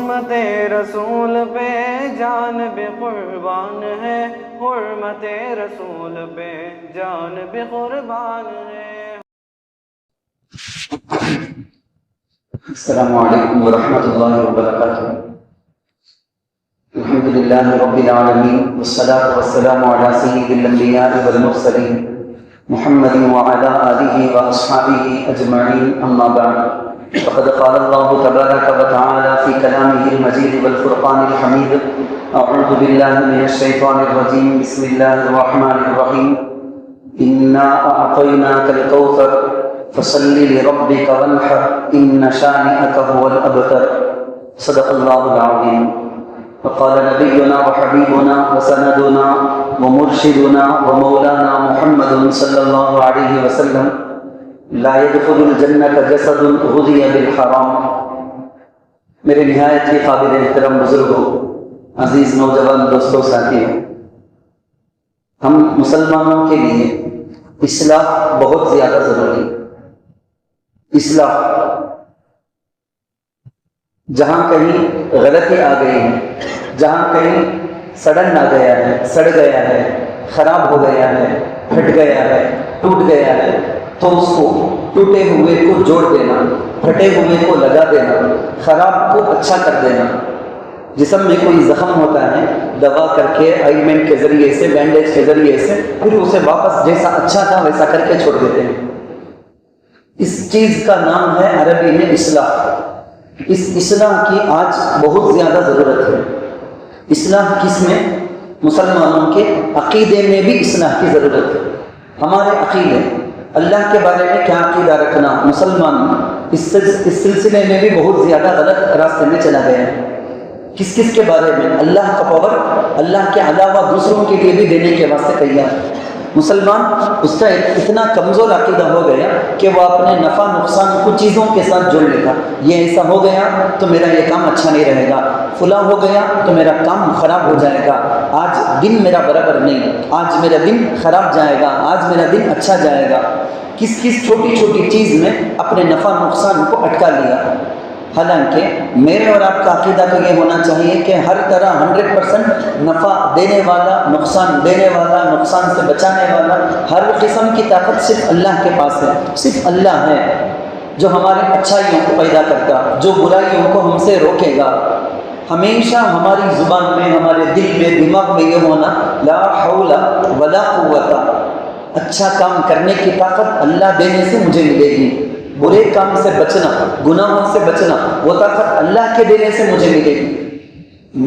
حرمت رسول پہ جان بھی قربان ہے، حرمت رسول پہ جان بھی قربان ہے۔ السلام علیکم ورحمۃ اللہ وبرکاتہ۔ الحمد للہ رب العالمین والصلاة والسلام علی سید الانبیاء والمرسلین محمد وعلی آلہ واصحابہ اجمعین، اما بعد فقد قال اللہ تبارک وتعالی فی کلامہ المجید والفرقان الحمید، اعوذ باللہ من الشیطان الرجیم، بسم اللہ الرحمن الرحیم، انا اعطیناک الکوثر فصل لربک وانحر ان شانئک هو الابتر، صدق اللہ العظیم۔ وقال نبینا وحبیبنا وسندنا ومرشدنا ومولانا محمد صلی اللہ علیہ وسلم، لا يدخل الجنة جسد غذي بالحرام۔ میرے نہایت ہی قابل احترام بزرگوں، عزیز نوجوان دوستوں، ساتھیوں، ہم مسلمانوں کے لیے اصلاح بہت زیادہ ضروری ہے۔ اصلاح، جہاں کہیں غلطی آ گئی ہے، جہاں کہیں سڑن آ گیا ہے، سڑ گیا ہے، خراب ہو گیا ہے، پھٹ گیا ہے، ٹوٹ گیا ہے، تو اس کو ٹوٹے ہوئے کو جوڑ دینا، پھٹے ہوئے کو لگا دینا، خراب کو اچھا کر دینا۔ جسم میں کوئی زخم ہوتا ہے، دوا کر کے، آئنمنٹ کے ذریعے سے، بینڈیج کے ذریعے سے، پھر اسے واپس جیسا اچھا تھا ویسا کر کے چھوڑ دیتے ہیں۔ اس چیز کا نام ہے عربی میں اصلاح۔ اس اصلاح کی آج بہت زیادہ ضرورت ہے۔ اصلاح کس میں؟ مسلمانوں کے عقیدے میں بھی اصلاح کی ضرورت ہے۔ ہمارے عقیدے، اللہ کے بارے میں کیا عقیدہ رکھنا، مسلمان اس سلسلے میں بھی بہت زیادہ غلط راستے میں چلا گیا ہے۔ کس کس کے بارے میں؟ اللہ کا پاور اللہ کے علاوہ دوسروں کے لیے بھی دینے کے واسطے تیار۔ مسلمان اس کا اتنا کمزور عقیدہ ہو گیا کہ وہ اپنے نفع نقصان کو چیزوں کے ساتھ جوڑ لیتا۔ یہ ایسا ہو گیا تو میرا یہ کام اچھا نہیں رہے گا، فلاں ہو گیا تو میرا کام خراب ہو جائے گا، آج دن میرا برابر نہیں، آج میرا دن خراب جائے گا، آج میرا دن اچھا جائے گا۔ کس کس چھوٹی چھوٹی چیز میں اپنے نفع نقصان کو اٹکا لیا۔ حالانکہ میرے اور آپ کا عقیدہ تو یہ ہونا چاہیے کہ ہر طرح 100% نفع دینے والا، نقصان دینے والا، نقصان سے بچانے والا، ہر قسم کی طاقت صرف اللہ کے پاس ہے۔ صرف اللہ ہے جو ہماری اچھائیوں کو پیدا کرتا، جو برائیوں کو ہم سے روکے گا۔ ہمیشہ ہماری زبان میں، ہمارے دل میں، دماغ میں یہ ہونا، لا حول ولا قوت، اچھا کام کرنے کی طاقت اللہ دینے سے مجھے ملے گی، برے کام سے بچنا، گناہوں سے بچنا، وہ طاقت اللہ کے دینے سے مجھے ملے گی۔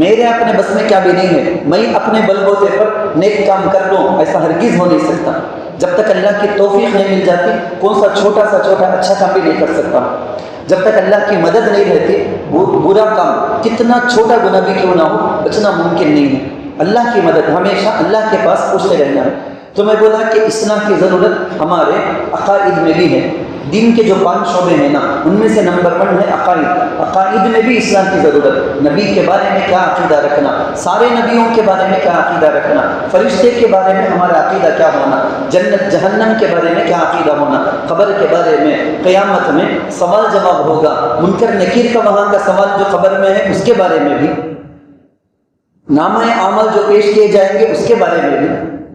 میرے اپنے بس میں کیا بھی نہیں ہے، میں اپنے بل بوتے پر نیک کام کر لوں، ایسا ہرگز ہو نہیں سکتا۔ جب تک اللہ کی توفیق نہیں مل جاتی، کون سا چھوٹا اچھا کام بھی نہیں کر سکتا۔ جب تک اللہ کی مدد نہیں رہتی، برا کام کتنا چھوٹا گناہ بھی کیوں نہ ہو، بچنا ممکن نہیں ہے۔ اللہ کی مدد ہمیشہ اللہ کے پاس پوچھتے رہنا ہے۔ تو میں بولا کہ اصلاح کی ضرورت ہمارے عقائد میں بھی ہے۔ دین کے جو 5 شعبے ہیں نا، ان میں سے نمبر 1 ہے عقائد۔ عقائد میں بھی اصلاح کی ضرورت۔ نبی کے بارے میں کیا عقیدہ رکھنا، سارے نبیوں کے بارے میں کیا عقیدہ رکھنا، فرشتے کے بارے میں ہمارا عقیدہ کیا ہونا، جنت جہنم کے بارے میں کیا عقیدہ ہونا، قبر کے بارے میں، قیامت میں سوال جواب ہوگا، منکر نکیر کا وہاں کا سوال جو قبر میں ہے اس کے بارے میں بھی، نامہ اعمال جو پیش کیے جائیں گے اس کے بارے میں بھی،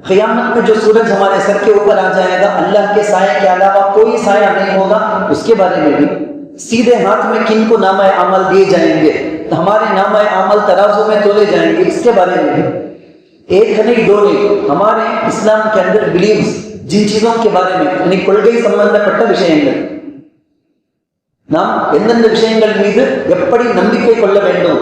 قیامت میں جو سورج ہمارے سر کے اوپر آ جائے گا، اللہ کے سائے کے علاوہ کوئی سایہ نہیں ہوگا، اس کے بارے میں بھی، سیدھے ہاتھ میں کن کو نامہ عمل دیے جائیں گے، ہمارے نامہ عمل ترازو میں تولے جائیں گے، اس کے بارے میں بھی۔ ایک نہیں دو نہیں، ہمارے اسلام کے اندر بلیوز جن چیزوں کے بارے میں، یعنی ಕೊಳ್ಗೈ ಸಂಬಂಧಪಟ್ಟ ವಿಷಯಗಳು நாம் எந்தெந்த விஷயங்கள் மீது எப்படி நம்பிக்கை கொள்ள வேண்டும்,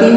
3,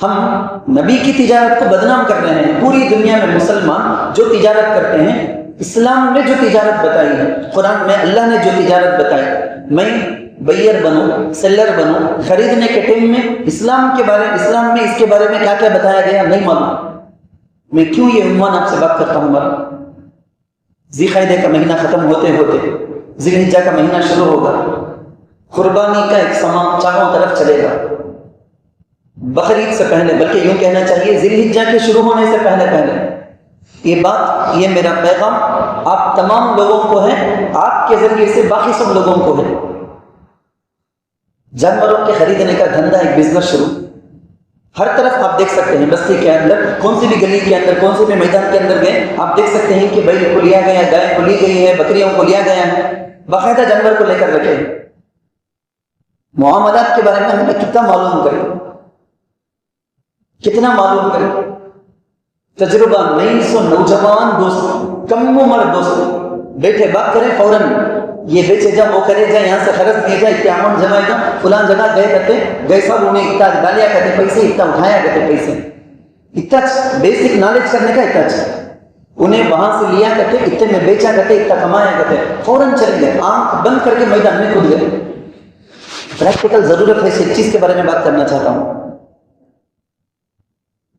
ہم نبی کی تجارت کو بدنام کر رہے ہیں. پوری دنیا میں مسلمان جو تجارت کرتے ہیں، اسلام نے جو تجارت بتائی ہے، قرآن میں اللہ نے جو تجارت بتائی، میں بائر بنوں، سیلر بنوں، خریدنے کے ٹائم میں اسلام میں اس کے بارے میں کیا کیا بتایا گیا نہیں معلوم. میں کیوں یہ عنوان آپ سے بات کرتا ہوں؟ ذی قعدہ کا مہینہ ختم ہوتے ہوتے ذی الحجہ کا مہینہ شروع ہوگا. قربانی کا ایک سما چاروں طرف چلے گا. بقرعید سے پہلے، بلکہ یوں کہنا چاہیے ذی الحجہ کے شروع ہونے سے پہلے یہ بات، یہ میرا پیغام آپ تمام لوگوں کو ہے، آپ کے ذریعے سے باقی سب لوگوں کو ہے. جانوروں کے خریدنے کا دھندا، ایک بزنس شروع. ہر طرف آپ دیکھ سکتے ہیں، بستی کے اندر، کون سی بھی گلی کے اندر، کون سے بھی میدان کے اندر گئے، آپ دیکھ سکتے ہیں کہ بیل کو لیا گیا، گائے کو لی گئی ہے، بکریوں کو لیا گیا ہے، باقاعدہ جانور کو لے کر رکھے. معاملات کے بارے میں ہم نے کتنا معلوم کریں، تجربہ نہیں سو نوجوان دوست، کم عمر دوست بیٹھے بات کریں فوراً، یہ بیچے جا، وہ کرے جا، یہاں سے خرچ دیا جائے، اتنا اماؤنٹ جمائے گا، فلاں جگہ گئے کرتے صاحب انہیں اتنا ڈالیا کرتے پیسے، اتنا اٹھایا کرتے پیسے، اتنا بیسک نالج کرنے کا اتنا انہیں وہاں سے لیا کرتے، اتنے میں بیچا کرتے، اتنا کمایا کرتے، فوراً چلے گئے، آنکھ بند کر کے میدان میں کود گئے. پریکٹیکل ضرورت ہے اس چیز کے بارے میں بات کرنا چاہتا ہوں.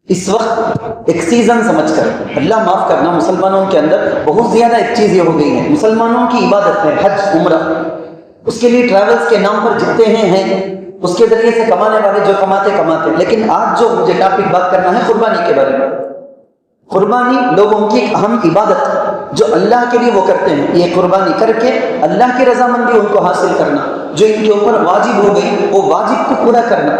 اس وقت ایک سیزن سمجھ کر، اللہ معاف کرنا، مسلمانوں کے اندر بہت زیادہ ایک چیز یہ ہو گئی ہے، مسلمانوں کی عبادت ہے حج عمرہ، اس کے لیے ٹریولز کے نام پر جتنے ہیں اس کے ذریعے سے کمانے والے جو کماتے. لیکن آج جو مجھے ٹاپک بات کرنا ہے قربانی کے بارے میں. قربانی لوگوں کی ایک اہم عبادت جو اللہ کے لیے وہ کرتے ہیں، یہ قربانی کر کے اللہ کی رضامندی ان کو حاصل کرنا، جو ان کے اوپر واجب ہو گئی وہ واجب کو پورا کرنا.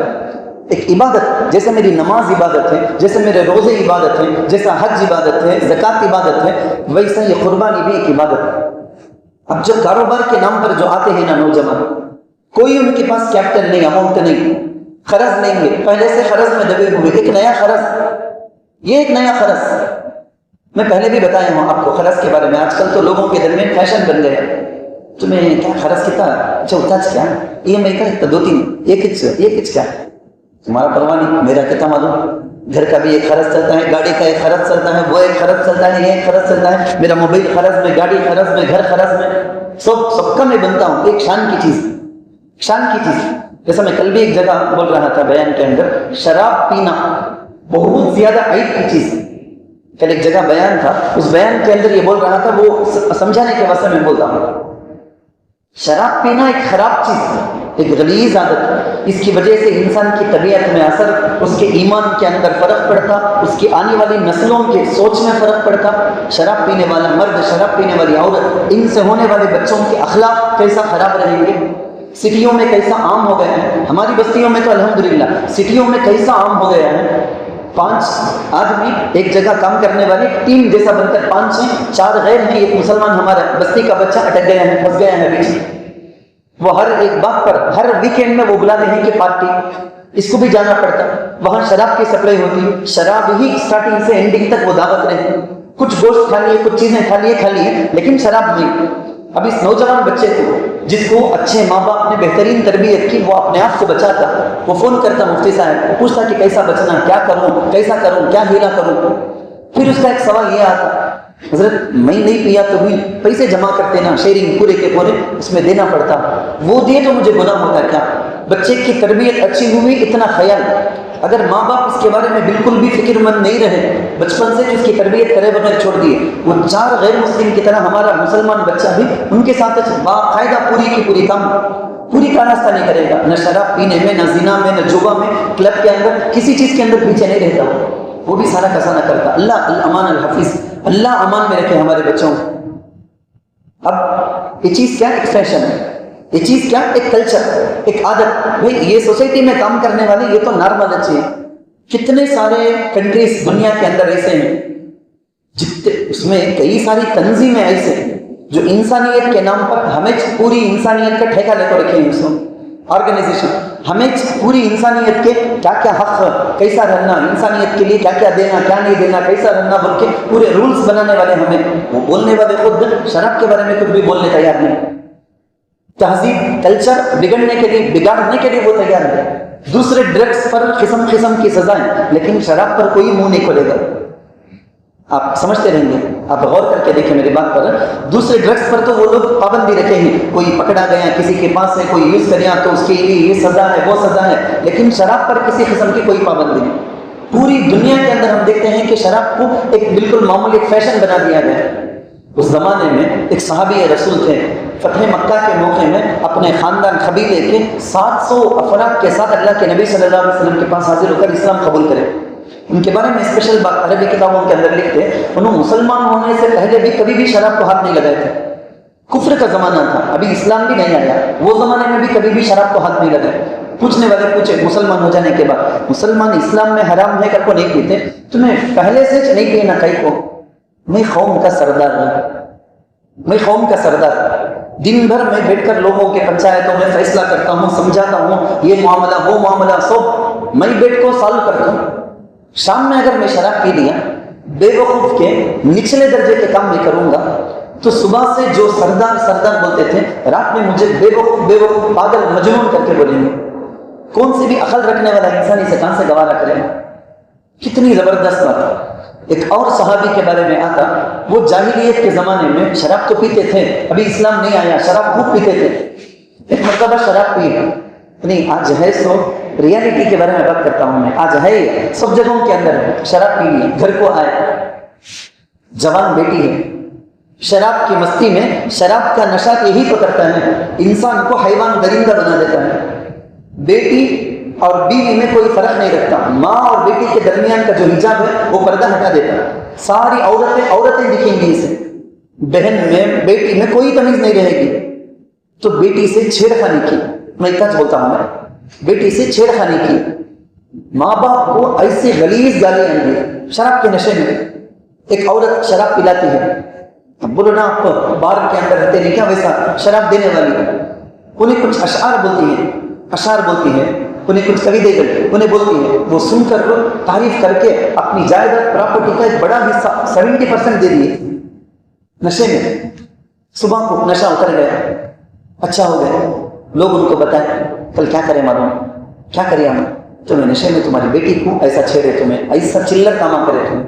ایک عبادت، جیسے میری نماز عبادت ہے، جیسے میرے روزے عبادت ہے، جیسا حج عبادت ہے، زکوٰۃ عبادت ہے، ویسا یہ قربانی بھی ایک عبادت ہے. اب جو کاروبار کے نام پر جو آتے ہیں نا نوجوان، کوئی ان کے پاس کیپٹل نہیں، اماؤنٹ نہیں، قرض لیں گے، پہلے سے قرض میں دبے ہوئے، ایک نیا قرض. میں پہلے بھی بتایا ہوں آپ کو قرض کے بارے میں. آج کل تو لوگوں کے درمیان فیشن بن گیا، تمہیں کیا قرض کتنا چوتھا کیا ای ایم آئی کا 2-3 یہ کچھ کیا، تمہارا پرواہ نہیں، میرا کتنا معلوم. گھر کا بھی ایک خرچ چلتا ہے، گاڑی کا ایک خرچ چلتا ہے، وہ ایک خرچ چلتا ہے، یہ ایک خرچ چلتا ہے، میرا موبائل خرچ میں، گاڑی خرچ میں، گھر خرچ میں، سب کا میں بنتا ہوں. ایک شان کی چیز. جیسا میں کل بھی ایک جگہ بول رہا تھا بیان کے اندر، شراب پینا بہت زیادہ عیب کی چیز. کل ایک جگہ بیان تھا، اس بیان کے اندر یہ بول رہا تھا، وہ سمجھانے کے واسطے میں بولتا ہوں. شراب پینا ایک خراب چیز ہے، ایک غلیظ عادت. اس کی وجہ سے انسان کی طبیعت میں اثر، اس کے ایمان کے اندر فرق پڑتا، اس کی آنے والی نسلوں کے سوچ میں فرق پڑتا. شراب پینے والا مرد، شراب پینے والی عورت، ان سے ہونے والے بچوں کے اخلاق کیسا خراب رہیں گے. سٹیوں میں کیسا عام ہو گیا ہے، ہماری بستیوں میں تو الحمدللہ، سٹیوں میں کیسا عام ہو گیا ہے. 5 آدمی ایک جگہ کام کرنے والے، ٹیم جیسا بن کر 5 ہیں، 4 غیر ہیں، ایک مسلمان ہمارا بستی کا بچہ اٹک گیا ہے، پھنس گیا ہے بیچ. وہ ہر ایک بات پر ہر ویکینڈ میں وہ بلاتے ہیں کہ پارٹی، اس کو بھی جانا پڑتا. وہاں شراب کی سپلائی ہوتی، شراب ہی اسٹارٹنگ سے اینڈنگ تک وہ دعوت رہے. کچھ گوشت کھا لیے، کچھ چیزیں کھا لیے، لیکن شراب نہیں. اب اس نوجوان بچے کو، جس کو اچھے ماں باپ نے بہترین تربیت کی، وہ اپنے آپ کو بچاتا، وہ فون کرتا مفتی صاحب، پوچھتا کہ کیسا بچنا، کیا کروں، کیسا کروں، کیا ہیلا کروں. پھر اس کا ایک سوال یہ آتا، حضرت میں نہیں پیا تو بھی پیسے جمع کرتے نا، شیئرنگ پورے کے پورے اس میں دینا پڑتا، وہ دیے تو مجھے گناہ ہوتا کیا. بچے کی تربیت اچھی ہوئی، اتنا خیال. اگر ماں باپ اس کے بارے میں بالکل بھی فکر مند نہیں رہے، بچپن سے اس کی تربیت کرے بغیر چھوڑ دیے، وہ 4 غیر مسلم کی طرح ہمارا مسلمان بچہ بھی ان کے ساتھ باقاعدہ پوری کا راستہ نہیں کرے گا. نہ شراب پینے میں، نہ زنا میں، نہ جوا میں، کلب کے اندر، کسی چیز کے اندر پیچھے نہیں رہتا، وہ بھی سارا کا سارا کرتا. اللہ الامان الحفیظ، اللہ امان میں رکھے ہمارے بچوں. اب یہ چیز کیا، ایک فیشن ہے، یہ چیز کیا، ایک کلچر، ایک عادت. بھائی یہ سوسائٹی میں کام کرنے والے یہ تو نارمل اچھے ہیں. کتنے سارے کنٹریز دنیا کے اندر ایسے ہیں، اس میں کئی ساری تنظیمیں ایسے ہیں جو انسانیت کے نام پر ہمیں پوری انسانیت کا ٹھیکہ لے کر رکھے ہیں. اس میں آرگنائزیشن ہمیں پوری انسانیت کے کیا کیا حق، کیسا رہنا، انسانیت کے لیے کیا کیا دینا، کیا نہیں دینا، کیسا رہنا، بول کے پورے رولز بنانے والے ہمیں. وہ بولنے والے خود شراب کے بارے میں کچھ بھی بولنے تیار نہیں. تہذیب کلچر بگڑنے کے لیے، بگاڑنے کے لیے وہ تیار ہے. دوسرے ڈرگس پر قسم قسم کی سزائیں، لیکن شراب پر کوئی منہ نہیں کھولے گا. آپ سمجھتے رہیں گے، آپ غور کر کے دیکھیں میری بات پر. دوسرے ڈرگس پر تو وہ لوگ پابندی رکھیں گے، کوئی پکڑا گیا کسی کے پاس سے کوئی یوز کریا تو اس کے لیے یہ سزا ہے وہ سزا ہے، لیکن شراب پر کسی قسم کی کوئی پابندی نہیں. پوری دنیا کے اندر ہم دیکھتے ہیں کہ شراب کو ایک بالکل معمولی ایک فیشن بنا دیا گیا. اس زمانے میں ایک صحابی رسول تھے، فتح مکہ کے موقع میں اپنے خاندان قبیلے کے 700 افراد کے ساتھ اللہ کے نبی صلی اللہ علیہ وسلم کے پاس حاضر ہو کر اسلام قبول کرے. ان کے بارے میں اسپیشل بات عربی کتابوں کے اندر لکھتے، انہوں مسلمان ہونے سے پہلے بھی کبھی بھی شراب کو ہاتھ نہیں لگائے تھے. کفر کا زمانہ تھا، ابھی اسلام بھی نہیں آیا، وہ زمانے میں بھی کبھی بھی شراب کو ہاتھ نہیں لگائے. پوچھنے والے پوچھے مسلمان ہو جانے کے بعد، مسلمان اسلام میں حرام ہے کر کو نہیں پیتے، تمہیں پہلے سے نہیں پینا کئی کو؟ میں قوم کا سردار ہوں، میں قوم کا سردار. دن بھر میں بیٹھ کر لوگوں کے پنچایتوں میں فیصلہ کرتا ہوں، سمجھاتا ہوں، یہ معاملہ وہ معاملہ سب میں بیٹھ کو سالو کرتا ہوں. شام میں اگر میں شراب پی لیا، بے وقوف کے نچلے درجے کے کام میں کروں گا، تو صبح سے جو سردار سردار بولتے تھے، رات میں مجھے بے وقوف پاگل مجنون کر کے بولیں گے. کون سی بھی عقل رکھنے والا انسان اسے کہاں سے گوارا کرے؟ کتنی زبردست بات. ایک اور صحابی کے بارے میں آتا، وہ جاہلیت کے زمانے میں شراب تو پیتے تھے، ابھی اسلام نہیں آیا، شراب خوب پیتے تھے. ایک مرتبہ شراب پی، نہیں آج ہے سو ریالٹی کے بارے میں بات کرتا ہوں میں، آج ہے سب جگہوں کے اندر شراب پی لی. گھر کو آئے، جوان بیٹی ہے، شراب کی مستی میں شراب کا نشہ یہی تو کرتا ہے، انسان کو حیوان درندہ بنا دیتا ہے. بیٹی اور بیوی میں کوئی فرق نہیں رکھتا، ماں اور بیٹی کے درمیان کا جو حجاب ہے وہ پردہ ہٹا دیتا ہے. ساری عورتیں دکھیں گی اسے، بہن میں بیٹی میں کوئی تمیز نہیں رہے گی. تو بیٹی سے چھیڑخانی کی، میں سچ بولتا ہوں، میں بیٹی سے چھیڑخانی کی. ماں باپ کو ایسے غلیظ گالیاں دی شراب کے نشے میں. ایک عورت شراب پلاتی ہے، بولو نا آپ بار کے اندر رہتے نہیں کیا ویسا شراب دینے والی. انہیں کچھ اشعار بولتی ہے، انہیں کچھ قصیدے انہیں بولتی ہے، وہ سن کر تعریف کر کے اپنی جائیداد پراپرٹی کا ایک بڑا حصہ 70% دے دیے نشے میں. صبح کو نشہ اتر گیا، اچھا ہو گیا. لوگ ان کو بتائیں کل کیا کریں معلوم، کیا کریں ہم، تمہیں نشے میں تمہاری بیٹی کو ایسا چھیڑے، تمہیں ایسا چلر کاما کرے، تمہیں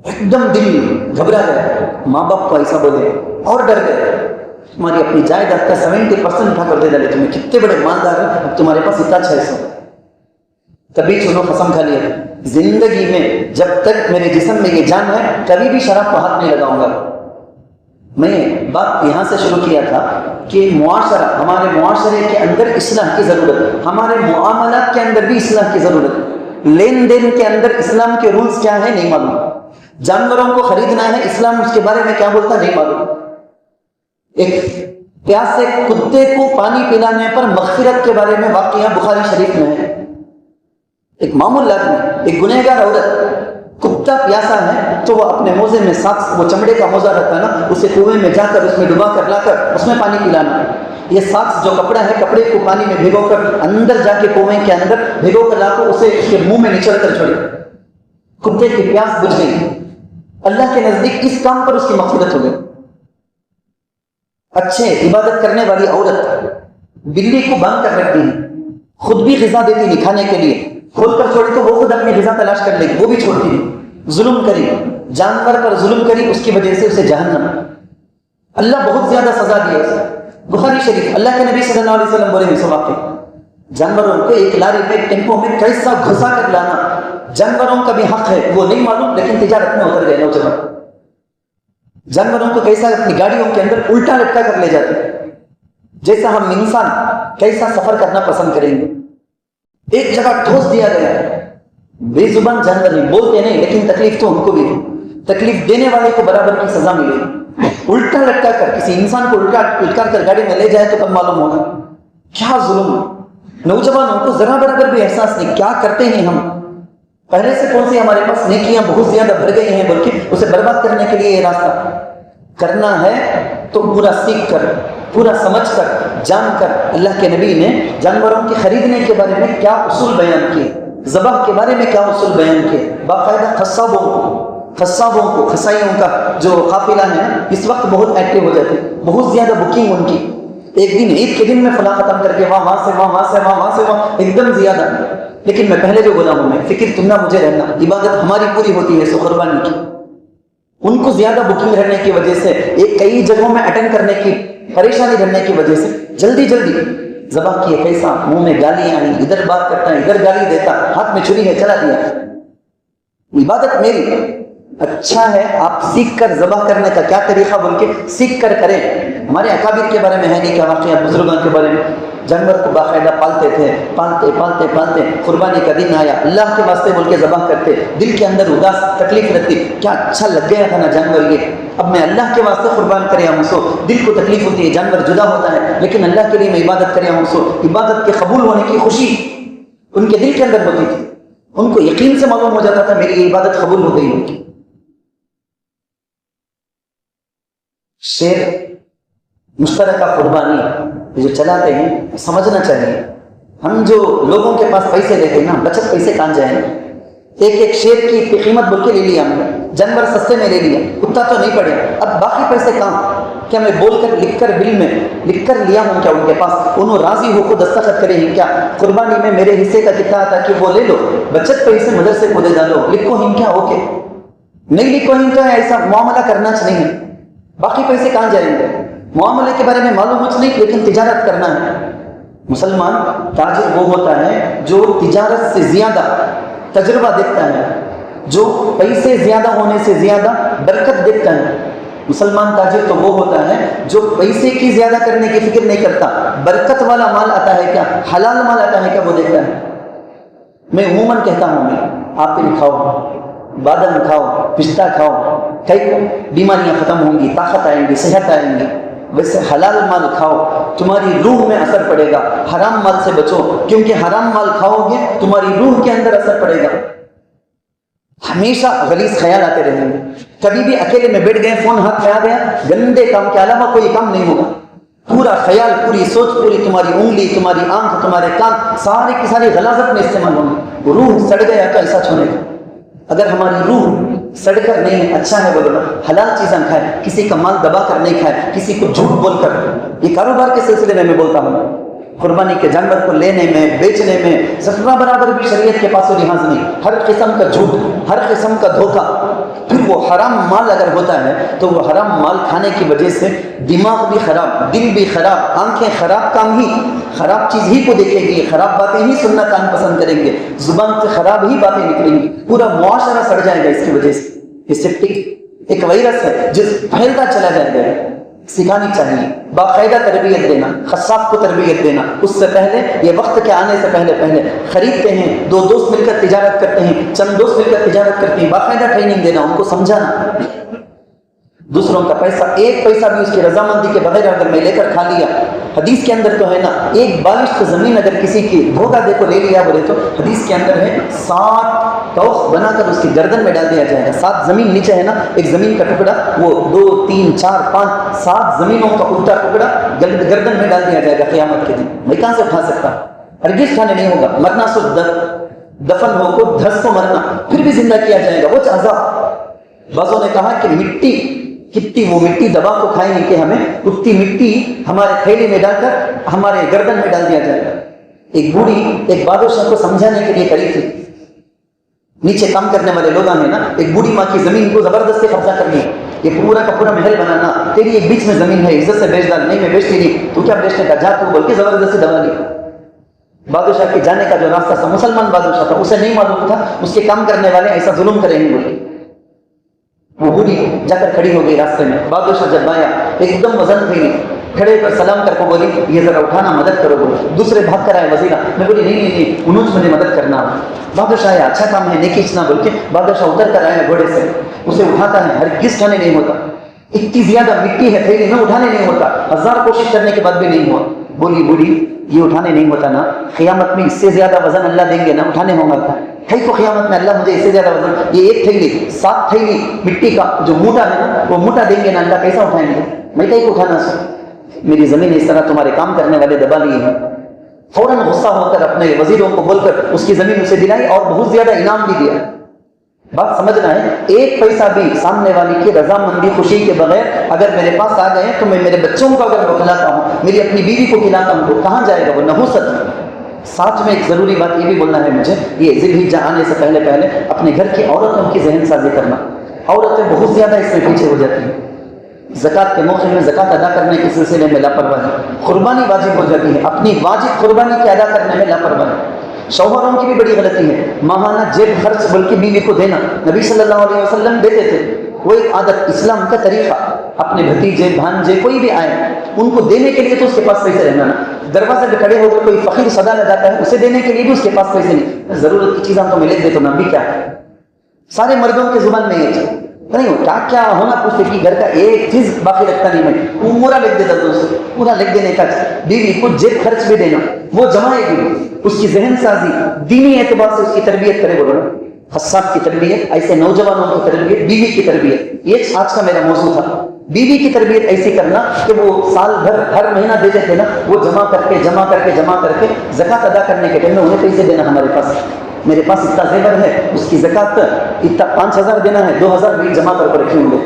ایک دم دل گھبرا گیا. ماں باپ کو ایسا بولے اور ڈر گئے، تمہاری اپنی جائیداد کا 70% اٹھا کر دے ڈالے، تمہیں کتنے بڑے مالدار ہیں، اب تمہارے پاس اتنا 600. تبھی چونو قسم کھا لیا، زندگی میں جب تک میرے جسم میں یہ جان ہے کبھی بھی شراب کو ہاتھ نہیں لگاؤں گا. میں بات یہاں سے شروع کیا تھا کہ معاشرہ، ہمارے معاشرے کے اندر اصلاح کی ضرورت، ہمارے معاملات کے اندر بھی اصلاح کی ضرورت. لین دین کے اندر اسلام کے رولز کیا ہیں نہیں معلوم، جانوروں کو خریدنا ہے اسلام اس کے بارے میں کیا بولتا نہیں معلوم. ایک پیاسے کتے کو پانی پلانے پر مغفرت کے بارے میں واقعہ بخاری شریف میں ہے. ایک معمول آدمی، ایک گنہگار عورت، کتا پیاسا ہے تو وہ اپنے موزے میں ساکس، وہ چمڑے کا موزہ رہتا ہے نا، اسے کنویں میں جا کر اس میں ڈبا کر لا کر اس میں پانی پلانا. یہ ساکس جو کپڑا ہے، کپڑے کو پانی میں بھگو کر اندر جا کے کنویں کے اندر بھگو کر لا کر اسے اس کے منہ میں نچڑ کر چھوڑے. کتے کی پیاس بجھ گئی، اللہ کے نزدیک اس کام پر اس کی مغفرت ہو گئی. اچھے عبادت کرنے والی عورت بلی کو باندھ کر رکھتی ہے، خود بھی غذا دیتی نہیں کھانے کے لیے، کھول کر چھوڑی تو وہ خود اپنی غذا تلاش کر لے گی، وہ بھی چھوڑتی نہیں. ظلم کری، جانور پر ظلم کری، اس کی وجہ سے اسے جہنم. اللہ بہت زیادہ سزا دی ہے. بخاری شریف اللہ کے نبی صلی اللہ علیہ وسلم بولے اس واقعے، جانوروں کو ایک لاری میں ٹیمپو میں کیسا گھسا کر لانا. جانوروں کا بھی حق ہے وہ نہیں معلوم، لیکن تجارت میں اتر گئے نوجوان. جانوروں کو کیسا اپنی گاڑیوں کے اندر الٹا لٹکا کر لے جاتے، جیسا ہم انسان کیسا سفر کرنا پسند کریں گے. ایک جگہ ٹھوس دیا گیا، بے زبان جانور نہیں، بولتے نہیں، لیکن تکلیف تو ان کو بھی، تکلیف دینے والے کو برابر کی سزا ملے. الٹا لٹکا کر کسی انسان کو الٹا لٹکا کر گاڑی میں لے جائے تو کب معلوم ہوگا کیا ظلم. نوجوانوں کو ذرا برابر بھی احساس نہیں، کیا کرتے ہیں ہم. پہلے سے کون سی ہمارے پاس نیکیاں بہت زیادہ بڑھ گئی ہیں، بلکہ اسے برباد کرنے کے لیے یہ راستہ کرنا ہے تو پورا سیکھ کر، پورا سمجھ کر، جان کر. اللہ کے نبی نے جانوروں کے خریدنے کے بارے میں کیا اصول بیان کیے، ذبح کے بارے میں کیا اصول بیان کیے. باقاعدہ قصابوں کو قصائیوں کا جو قافلہ ہے اس وقت بہت ایکٹیو ہو جاتے، بہت زیادہ بکنگ ان کی. ایک دن عید کے دن میں فلاں ختم کر کے وہاں سے ایک دم زیادہ. لیکن میں پہلے جو غلاموں میں فکر تم نہ مجھے رہنا، عبادت ہماری پوری ہوتی ہے سو قربانی کی۔ ان کو زیادہ بکنگ رہنے کی وجہ سے، ایک کئی جگہوں میں اٹینڈ کرنے کی پریشانی رہنے کی وجہ سے جلدی جلدی ذبح کیے، کیسا منہ میں گالیاں آئیں، ادھر بات کرتا ہے ادھر گالی دیتا، ہاتھ میں چھری ہے چلا دیا۔ عبادت میری اچھا ہے، آپ سیکھ کر ذبح کرنے کا کیا طریقہ بول کے سیکھ کر کریں۔ ہمارے اکابر کے بارے میں ہے نہیں کیا واقعہ، بزرگوں کے بارے میں، جانور کو باقاعدہ پالتے تھے، پالتے پالتے پالتے قربانی کا دن آیا، اللہ کے واسطے بول کے ذبح کرتے، دل کے اندر اداس تکلیف رہتی، کیا اچھا لگ گیا تھا نا جانور، یہ اب میں اللہ کے واسطے قربان کرے ہوں سو دل کو تکلیف ہوتی ہے، جانور جدا ہوتا ہے، لیکن اللہ کے لیے میں عبادت کرے ہوں سو عبادت کے قبول ہونے کی خوشی ان کے دل کے اندر ہوتی تھی، ان کو یقین سے معلوم ہو جاتا تھا میری یہ عبادت قبول ہو گئی ہوگی۔ شیر مشترکہ قربانی جو چلاتے ہیں سمجھنا چاہیے، ہم جو لوگوں کے پاس پیسے لیتے ہیں نا، بچت پیسے کہاں جائیں، ایک ایک شیر کی قیمت بول کے لے لیا ہم نے، جانور سستے میں لے لیا، کتا تو نہیں پڑے، اب باقی پیسے کہاں؟ کیا میں بول کر لکھ کر بل میں لکھ کر لیا ہوں کیا ان کے پاس، انہوں راضی ہو کو دستخط کرے ہیں کیا، قربانی میں میرے حصے کا کتنا آتا کہ وہ لے لو، بچت پیسے مدرسے کو دے ڈالو، لکھو ہم کیا اوکے، نہیں لکھو ہم کیا، ایسا معاملہ کرنا نہیں ہے، باقی پیسے کہاں جائیں گے؟ معاملے کے بارے میں معلوم کچھ نہیں، لیکن تجارت کرنا ہے۔ مسلمان تاجر وہ ہوتا ہے جو تجارت سے زیادہ تجربہ دیکھتا ہے، جو پیسے زیادہ ہونے سے زیادہ برکت دیکھتا ہے۔ مسلمان تاجر تو وہ ہوتا ہے جو پیسے کی زیادہ کرنے کی فکر نہیں کرتا، برکت والا مال آتا ہے کیا، حلال مال آتا ہے کیا وہ دیکھتا ہے۔ میں عموماً کہتا ہوں، میں آپل کھاؤ، بادام کھاؤ، پستہ کھاؤ، کئی بیماریاں ختم ہوں گی، طاقت آئیں گی، صحت آئیں گی، ویسے حلال مال کھاؤ، تمہاری روح میں اثر پڑے گا، حرام مال سے بچو، کیونکہ حرام مال کھاؤ گے تمہاری روح کے اندر اثر پڑے گا، ہمیشہ غلیظ خیال آتے رہیں گے، کبھی بھی اکیلے میں بیٹھ گئے فون ہاتھ میں آ گیا، گندے کام کے علاوہ کوئی کام نہیں ہوگا، پورا خیال، پوری سوچ، پوری تمہاری انگلی، تمہاری آنکھ، تمہارے کان، ساری کی ساری غلاظت میں استعمال ہوں گے، روح سڑ گیا تو ایسا چھونے گا۔ اگر ہماری روح سڑ کر نہیں اچھا ہے بولو، حلال چیزیں کھائے، کسی کا مال دبا کر نہیں کھائے، کسی کو جھوٹ بول کر، یہ کاروبار کے سلسلے میں بولتا ہوں، قربانی کے جانور کو لینے میں، بیچنے میں ذرہ برابر بھی شریعت کے پاس و لحاظ نہیں، ہر قسم کا جھوٹ، ہر قسم کا دھوکہ، پھر وہ حرام مال اگر ہوتا ہے تو وہ حرام مال کھانے کی وجہ سے دماغ بھی خراب، دل بھی خراب، آنکھیں خراب، کام ہی خراب چیز ہی کو دیکھیں گے، خراب باتیں ہی سننا کان پسند کریں گے، زبان سے خراب ہی باتیں نکلیں گی، پورا معاشرہ سڑ جائے گا اس کی وجہ سے۔ یہ سیپٹک ایک وائرس ہے جس پھیلتا چلا جائے گا، سکھانی چاہیے، باقاعدہ تربیت دینا، خصاف کو تربیت دینا، اس سے پہلے، یہ وقت کے آنے سے پہلے خریدتے ہیں، دو دوست مل کر تجارت کرتے ہیں، چند دوست مل کر تجارت کرتے ہیں، باقاعدہ ٹریننگ دینا، ان کو سمجھانا، دوسروں کا پیسہ، ایک پیسہ بھی اس کی رضامندی کے بغیر اگر میں لے کر کھا لیا، حدیث کے اندر تو ہے نا، ایک بالشت زمین اگر کسی کی دھوکہ دے کو لے لیا بولے تو حدیث کے اندر ہے 7 توخ بنا کر اس کی گردن میں ڈال دیا جائے گا، 7 زمین نیچے ہے نا، ایک زمین کا ٹکڑا، وہ 2 3 4 5 7 زمینوں کا الٹا ٹکڑا گردن میں ڈال دیا جائے گا قیامت کے دن۔ میں کہاں سے کھا سکتا، ہرگز کھانے نہیں ہوگا، مرنا سو دفن ہو کو دھس کو مرنا، پھر بھی زندہ کیا جائے گا، وہ عذاب۔ بعضوں نے کہا کہ مٹی، کتنی وہ مٹی دبا کو کھائیں گے کہ ہمیں اتنی مٹی ہمارے تھیلی میں ڈال کر ہمارے گردن میں ڈال دیا جائے گا۔ ایک بوڑھی ایک بادشاہ کو سمجھانے کے لیے کری تھی، نیچے کام کرنے والے لوگ ہیں نا، ایک بوڑھی ماں کی زمین کو زبردستی قبضہ کرنی، یہ پورا کا پورا محل بنانا، تیری ایک بیچ میں زمین ہے، عزت سے بیچ ڈال، نہیں میں بیچتی نہیں، تو کیا بیچنے کا، جا تو بول کے زبردستی دبا لی۔ بادشاہ کے جانے کا جو راستہ تھا، مسلمان بادشاہ تھا، اسے نہیں معلوم تھا اس کے کام کرنے والے ایسا ظلم کریں گے بولے، وہ بوڑھی جا کر کھڑی ہو گئی راستے میں، بادشاہ جب آیا ایک دم وزن تھی، کھڑے پر سلام کر کو بولی یہ ذرا اٹھانا مدد کرو، بولے دوسرے بھاگ کر آئے وزیرہ، میں بولی نہیں انوج مجھے مدد کرنا، بادشاہ آیا اچھا کام ہے نیکی اچنا بول کے بادشاہ اتر کر آیا گھوڑے سے، اسے اٹھاتا ہے، ہرگز اٹھانے نہیں ہوتا، اتنی زیادہ مٹی ہے تھیلی میں اٹھانے نہیں ہوتا، 1000 کوشش کرنے کے بعد بھی نہیں ہوا۔ بولی بوڑھی یہ اٹھانے نہیں ہوتا نا، قیامت میں اس سے زیادہ وزن اللہ دیں گے نا، اٹھانے ہوگا ہے تو قیامت میں اللہ مجھے اس سے زیادہ وزن، یہ ایک تھیلی 7 تھیلی مٹی کا جو موٹا ہے نا، وہ موٹا دیں گے نا، اللہ کیسا اٹھائیں گے، میں کہیں کو اٹھانا سو، میری زمین اس طرح تمہارے کام کرنے والے دبا لیے ہیں۔ فوراً غصہ ہو کر اپنے وزیروں کو بول کر اس کی زمین اسے دلائی اور بہت زیادہ انعام بھی دیا۔ بات سمجھنا ہے، ایک پیسہ بھی سامنے والی کی رضامندی خوشی کے بغیر اگر میرے پاس آ گئے تو میں میرے بچوں کو اگر وہ کھلاتا ہوں، میری اپنی بیوی کو کھلاتا ہوں، تو کہاں جائے گا وہ نحوست، ساتھ میں ایک ضروری بات یہ بھی بولنا ہے مجھے، یہ ذی الحجہ آنے سے پہلے اپنے گھر کی عورتوں کی ذہن سازی کرنا. عورتیں بہت زیادہ اس میں پیچھے ہو جاتی ہیں. زکوٰۃ کے موقع میں زکوٰۃ ادا کرنے کے سلسلے میں لاپرواہی، قربانی واجب ہو جاتی ہے، اپنی واجب قربانی کے ادا کرنے میں لاپرواہی. شوہروں کی بھی بڑی غلطی ہے، ماہانہ جیب خرچ بلکہ بیوی کو دینا. نبی صلی اللہ علیہ وسلم دیتے تھے، وہ ایک عادت، اسلام کا طریقہ. اپنے بھتیجے بھانجے کوئی بھی آئے ان کو دینے کے لیے تو اس کے پاس پیسے رہنا نا. دروازے پہ کھڑے ہو کر کوئی فقیر صدا لگاتا ہے، اسے دینے کے لیے بھی اس کے پاس پیسے نہیں. ضرورت کی چیز ہم تو میں لکھ دیتا ہوں، بھی کیا ہے. سارے مردوں کے زبان میں یہ چیز نہیں ہو، کیا کیا ہونا پوچھتے کہ گھر کا ایک چیز باقی رکھتا نہیں. میں وہ پورا لکھ دیتا تھا، اسے پورا لکھ دینے کا. بیوی کو جیب خرچ بھی دینا، وہ جمائے گی، اس کی ذہن سازی دینی اعتبار سے اس کی تربیت کرے. بولو نا، حساب کی تربیت، ایسے نوجوانوں کی تربیت، بیوی کی تربیت. یہ آج کا میرا موضوع تھا. بیوی کی تربیت ایسی کرنا کہ وہ سال بھر ہر مہینہ دیتے تھے نا، وہ جمع کر کے زکوٰۃ ادا کرنے کے ٹائم میں انہیں پیسے دینا. ہمارے پاس، میرے پاس اتنا زیور ہے، اس کی زکوٰۃ اتنا 5,000 دینا ہے، 2,000 بھی جمع کر رکھی ہوں گے،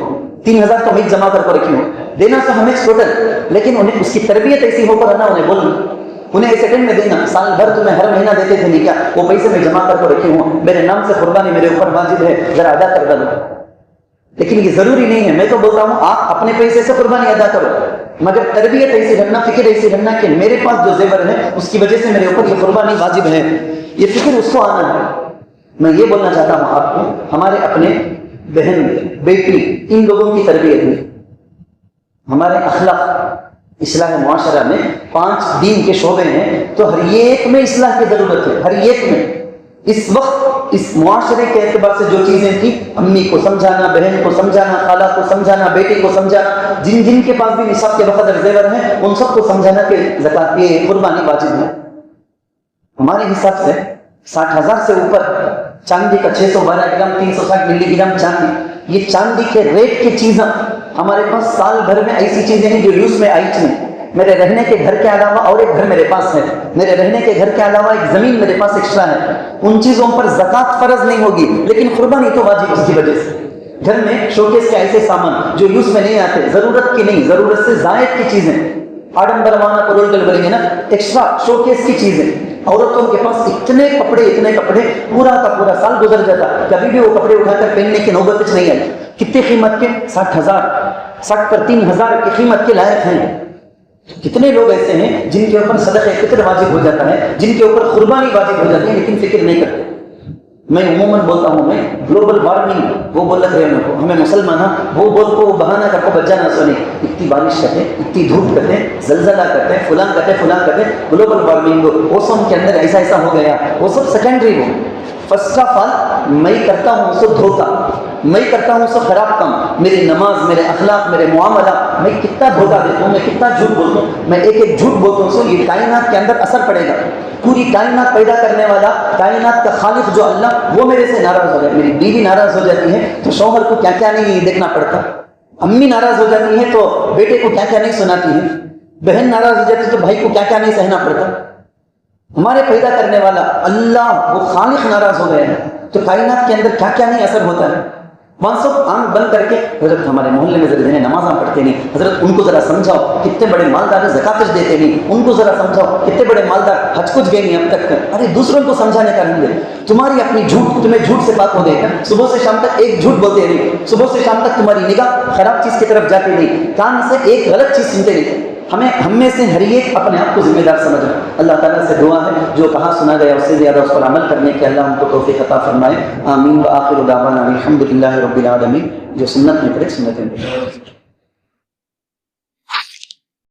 3,000 تو بھی جمع کر رکھی ہوں دینا تو ہمیں ٹوٹل. لیکن انہیں اس کی تربیت ایسی ہو کر نا، انہیں بولنا، انہیں ایسے ٹائم میں دینا. سال بھر تمہیں ہر مہینہ دیتے تھے نہیں کیا، وہ پیسے میں جمع کر رکھی ہوں، میرے نام سے قربانی میرے اوپر واجب ہے، ذرا ادا کر دو. لیکن یہ ضروری نہیں ہے. میں تو بولتا ہوں آپ اپنے پیسے سے قربانی ادا کرو، مگر تربیت ایسی رکھنا، فکر ایسی رکھنا کہ میرے پاس جو زیور ہے اس کی وجہ سے میرے اوپر یہ قربانی واجب ہے. یہ فکر اس کو آنا ہے. میں یہ بولنا چاہتا ہوں آپ کو، ہمارے اپنے بہن بیٹی ان لوگوں کی تربیت میں، ہمارے اخلاق، اصلاح معاشرہ میں 5 دین کے شعبے ہیں، تو ہر ایک میں اصلاح کی ضرورت ہے. ہر ایک میں اس وقت اس معاشرے کے اعتبار سے جو چیزیں تھیں، امی کو سمجھانا، بہن کو سمجھانا، خالہ کو سمجھانا، بیٹے کو سمجھانا، جن کے پاس بھی نصاب کے بقدر زیور ہیں ان سب کو سمجھانا کہ زکوٰۃ یہ قربانی واجب ہے. ہمارے حساب سے 60,000 سے اوپر چاندی کا 612 گرام 360 ملی گرام چاندی، یہ چاندی کے ریٹ کی چیزیں ہمارے پاس سال بھر میں ایسی چیزیں ہیں جو یوز میں آئی نہیں. میرے رہنے کے گھر کے علاوہ اور ایک گھر میرے پاس ہے، میرے رہنے کے گھر کے علاوہ ایک زمین میرے پاس ایکسٹرا ہے. ان چیزوں پر زکوٰۃ فرض نہیں ہوگی، لیکن قربانی تو واجب اس کی وجہ سے. گھر میں شوکیس کے ایسے سامان جو یوز میں نہیں آتے، ضرورت کی نہیں، ضرورت سے زائد کی چیزیں، آڈمبروانہ پرولٹل بولیں گے نا، ایکسٹرا شوکیس کی چیزیں. عورتوں کے پاس اتنے کپڑے پورا کا پورا سال گزر جاتا، کبھی بھی وہ کپڑے اٹھا کر پہننے کی نوبت نہیں آئی. کتنے قیمت کے؟ 60,000 پر 3,000 کی قیمت کے لائق ہیں. کتنے لوگ ایسے ہیں جن کے اوپر صدقہ فطر واجب ہو جاتا ہے، جن کے اوپر قربانی واجب ہو جاتی ہے، لیکن فکر نہیں کرتے. میں عموماً بولتا ہوں، میں گلوبل وارمنگ وہ بول رہے ہیں ہمیں مسلمان، وہ بول کو بہانہ کر کو بچہ نہ سنے. اتنی بارش کرتے، اتنی دھوپ کرتے، زلزلہ کرتے، فلاں کرتے، گلوبل وارمنگ اوزون کے اندر ایسا ہو گیا. وہ سب سیکنڈری ہو. فرسٹ آف آل میں کرتا ہوں سب دھوکہ، میں کرتا ہوں سب خراب کام. میری نماز، میرے اخلاق، میرے معاملہ، میں کتنا دھوکہ دیتا ہوں، میں کتنا جھوٹ بولتا ہوں. میں ایک جھوٹ بولتا ہوں، سو یہ کائنات کے اندر اثر پڑے گا. پوری کائنات پیدا کرنے والا، کائنات کا خالق جو اللہ، وہ میرے سے ناراض ہو جائے. میری بیوی ناراض ہو جاتی ہے تو شوہر کو کیا کیا نہیں دیکھنا پڑتا. امی ناراض ہو جاتی ہے تو بیٹے کو کیا کیا نہیں سناتی ہے. بہن ناراض ہو جاتی ہے تو بھائی کو کیا کیا نہیں سہنا پڑتا. ہمارے پیدا کرنے والا اللہ، وہ خالق ناراض ہو گئے ہیں تو کائنات کے اندر کیا کیا نہیں اثر ہوتا ہے. وہاں سب آنکھ بند کر کے، حضرت ہمارے محلے میں ذرا نمازاں پڑھتے نہیں، حضرت ان کو ذرا سمجھاؤ کتنے بڑے مالدار زکوٰۃ دیتے نہیں، ان کو ذرا سمجھاؤ کتنے بڑے مالدار حج کچھ گئے نہیں اب تک. ارے دوسروں کو سمجھانے کا نہیں ہے. تمہاری اپنی جھوٹ تمہیں جھوٹ سے پاک ہو دے گا. صبح سے شام تک ایک جھوٹ بولتے نہیں، صبح سے شام تک تمہاری نگاہ خراب چیز کی طرف جاتی نہیں، کان سے ایک غلط چیز سنتے نہیں. ہم میں سے ہر ایک اپنے آپ کو ذمہ دار سمجھنا. اللہ تعالیٰ سے دعا ہے جو کہا سنا گیا اس سے زیادہ اس پر عمل کرنے کے اللہ ہم کو توفیق عطا فرمائے. آمین. وآخر دعوانا الحمد للہ رب العالمین. جو سنت میں پڑھے سنت میں